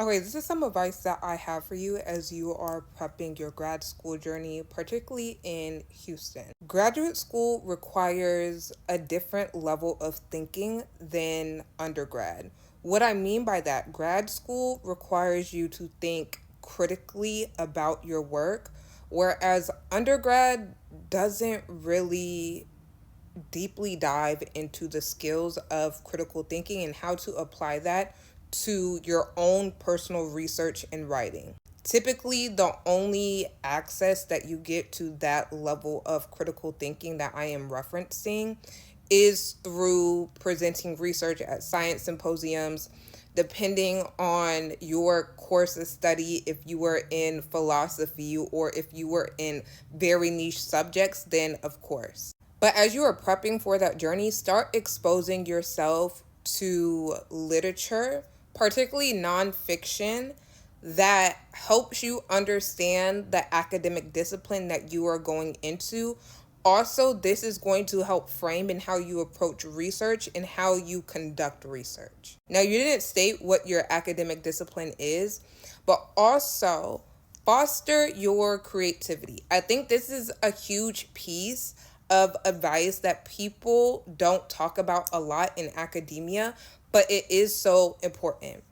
Okay, this is some advice that I have for you as you are prepping your grad school journey, particularly in Houston. Graduate school requires a different level of thinking than undergrad. What I mean by that, grad school requires you to think critically about your work, whereas undergrad doesn't really deeply dive into the skills of critical thinking and how to apply that to your own personal research and writing. Typically, the only access that you get to that level of critical thinking that I am referencing is through presenting research at science symposiums, depending on your course of study. If you were in philosophy or if you were in very niche subjects, then of course. But as you are prepping for that journey, start exposing yourself to literature, particularly nonfiction, that helps you understand the academic discipline that you are going into. Also, this is going to help frame in how you approach research and how you conduct research. Now, you didn't state what your academic discipline is, but also foster your creativity. I think this is a huge piece of advice that people don't talk about a lot in academia, but it is so important.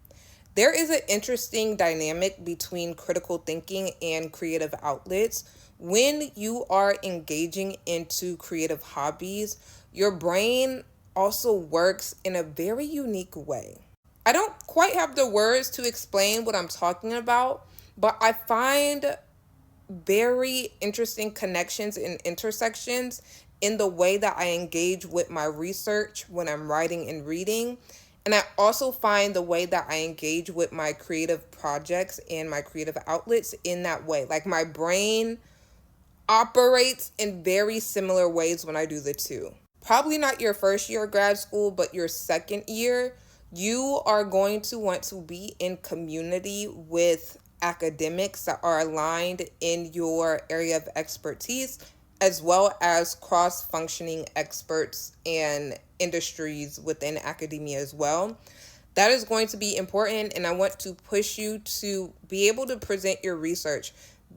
There is an interesting dynamic between critical thinking and creative outlets. When you are engaging into creative hobbies, your brain also works in a very unique way. I don't quite have the words to explain what I'm talking about, but I find very interesting connections and intersections in the way that I engage with my research when I'm writing and reading. And I also find the way that I engage with my creative projects and my creative outlets in that way. Like my brain operates in very similar ways when I do the two. Probably not your first year of grad school, but your second year, you are going to want to be in community with academics that are aligned in your area of expertise, as well as cross-functioning experts and industries within academia as well. That is going to be important, and I want to push you to be able to present your research,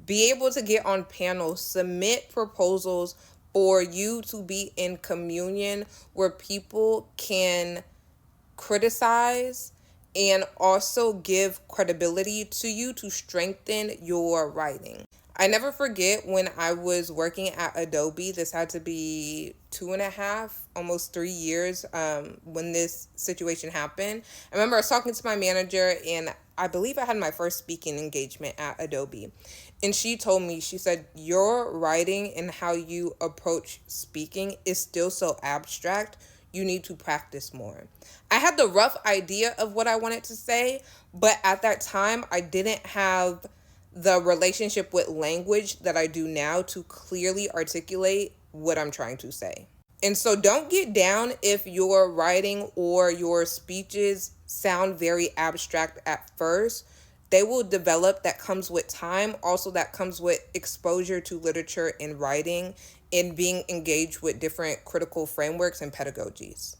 be able to get on panels, submit proposals for you to be in communion where people can criticize and also give credibility to you to strengthen your writing. I never forget when I was working at Adobe. This had to be 2.5, almost 3 years when this situation happened. I remember I was talking to my manager, and I believe I had my first speaking engagement at Adobe. And she told me, she said, your writing and how you approach speaking is still so abstract. You need to practice more. I had the rough idea of what I wanted to say, but at that time, I didn't have the relationship with language that I do now to clearly articulate what I'm trying to say. And so don't get down if your writing or your speeches sound very abstract at first. They will develop. That comes with time. Also, that comes with exposure to literature and writing and being engaged with different critical frameworks and pedagogies.